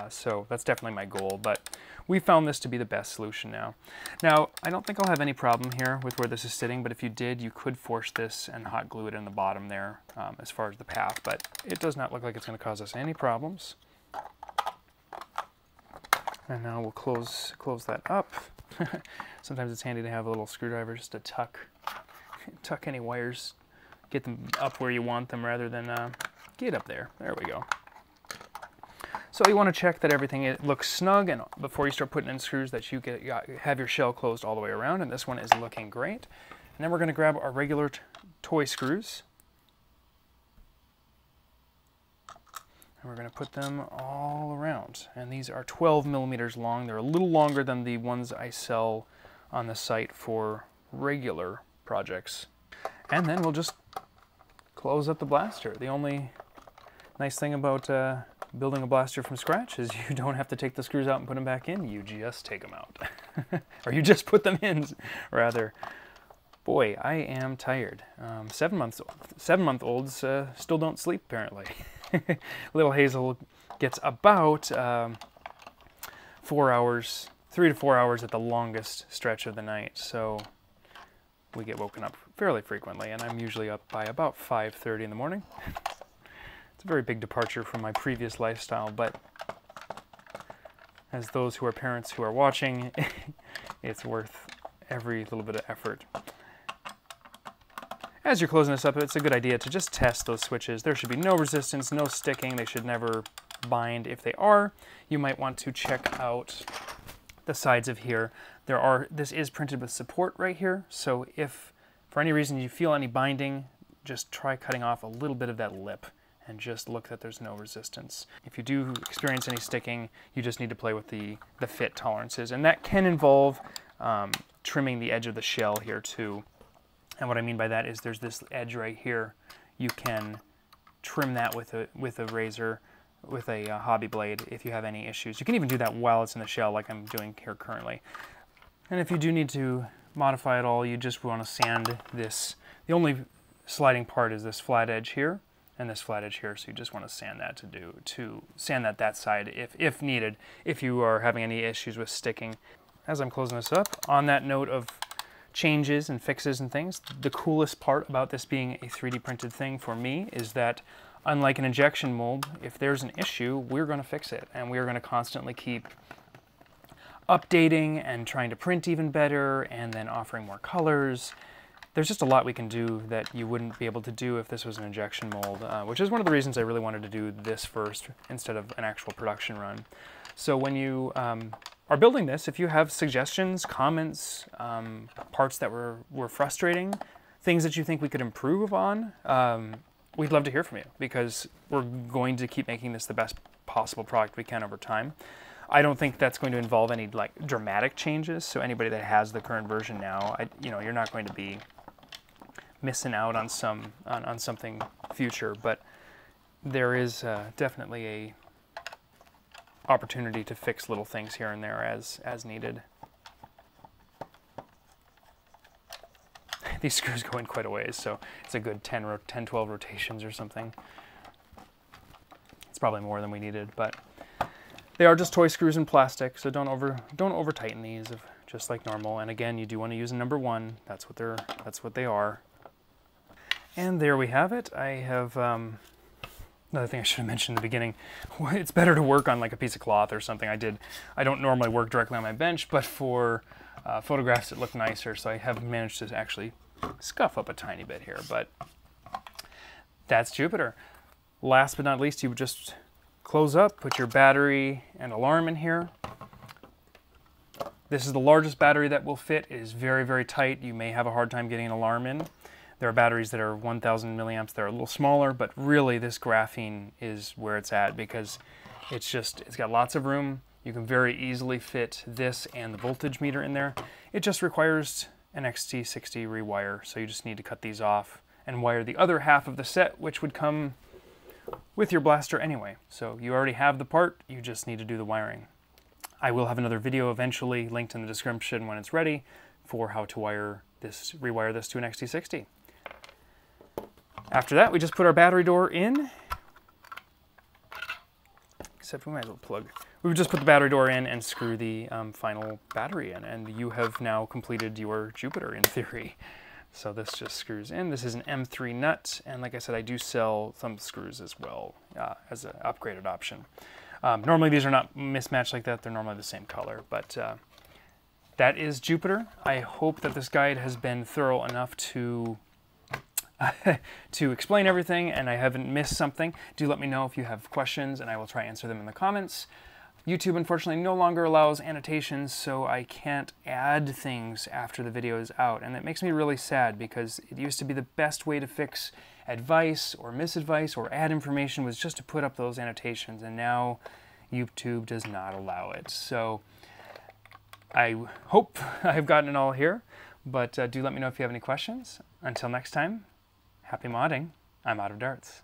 Speaker 1: so that's definitely my goal, but we found this to be the best solution now. Now, I don't think I'll have any problem here with where this is sitting, but if you did, you could force this and hot glue it in the bottom there as far as the path, but it does not look like it's going to cause us any problems. And now we'll close that up. Sometimes it's handy to have a little screwdriver just to tuck any wires, get them up where you want them rather than get up there. There we go. So you want to check that everything looks snug, and before you start putting in screws that you have your shell closed all the way around, and this one is looking great. And then we're going to grab our regular toy screws, and we're going to put them all around. And these are 12 millimeters long. They're a little longer than the ones I sell on the site for regular projects. And then we'll just close up the blaster. The only nice thing about building a blaster from scratch is you don't have to take the screws out and put them back in. You just take them out. Or you just put them in, rather. Boy, I am tired. 7-month-olds still don't sleep, apparently. Little Hazel gets about 4 hours, 3 to 4 hours at the longest stretch of the night. So we get woken up fairly frequently, and I'm usually up by about 5:30 in the morning. It's a very big departure from my previous lifestyle, but as those who are parents who are watching, it's worth every little bit of effort. As you're closing this up, it's a good idea to just test those switches. There should be no resistance, no sticking. They should never bind. If they are, you might want to check out the sides of here. This is printed with support right here, so if for any reason you feel any binding, just try cutting off a little bit of that lip and just look that there's no resistance. If you do experience any sticking, you just need to play with the fit tolerances, and that can involve trimming the edge of the shell here too. And what I mean by that is there's this edge right here. You can trim that with a razor, with a hobby blade if you have any issues. You can even do that while it's in the shell like I'm doing here currently. And if you do need to modify it all, you just want to sand this. The only sliding part is this flat edge here and this flat edge here, so you just want to sand that to sand that side if needed, if you are having any issues with sticking. As I'm closing this up, on that note of changes and fixes and things, the coolest part about this being a 3D printed thing for me is that unlike an injection mold, if there's an issue, we're going to fix it, and we're going to constantly keep updating and trying to print even better and then offering more colors. There's just a lot we can do that you wouldn't be able to do if this was an injection mold, which is one of the reasons I really wanted to do this first instead of an actual production run. So when you are building this, if you have suggestions, comments, parts that were frustrating, things that you think we could improve on, we'd love to hear from you, because we're going to keep making this the best possible product we can over time. I don't think that's going to involve any like dramatic changes, so anybody that has the current version now, you're not going to be missing out on something future, but there is definitely a opportunity to fix little things here and there as needed. These screws go in quite a ways, so it's a good 10-12 rotations or something. It's probably more than we needed, but they are just toy screws in plastic, so don't over tighten these, just like normal. And again, you do want to use a number 1. That's what they are. And there we have it. I have another thing I should have mentioned in the beginning. It's better to work on like a piece of cloth or something. I don't normally work directly on my bench, but for photographs it looked nicer, so I have managed to actually scuff up a tiny bit here. But that's Jupiter. Last but not least, you would just close up, put your battery and alarm in here. This is the largest battery that will fit. It is very, very tight. You may have a hard time getting an alarm in. There are batteries that are 1,000 milliamps. They're a little smaller, but really this graphene is where it's at, because it's got lots of room. You can very easily fit this and the voltage meter in there. It just requires an Xt60 rewire, so you just need to cut these off and wire the other half of the set, which would come with your blaster anyway. So you already have the part, you just need to do the wiring. I will have another video eventually linked in the description when it's ready for how to rewire this to an Xt60. After that, we just put our battery door in, except we might as well plug. We would just put the battery door in and screw the final battery in, and you have now completed your Jupiter in theory. So this just screws in. This is an M3 nut, and like I said, I do sell thumb screws as well as an upgraded option. Normally these are not mismatched like that. They're normally the same color, but that is Jupiter. I hope that this guide has been thorough enough to to explain everything and I haven't missed something. Do let me know if you have questions and I will try to answer them in the comments. YouTube unfortunately no longer allows annotations, so I can't add things after the video is out, and that makes me really sad, because it used to be the best way to fix advice or misadvice or add information was just to put up those annotations, and now YouTube does not allow it. So I hope I've gotten it all here, but do let me know if you have any questions. Until next time, happy modding. I'm out of darts.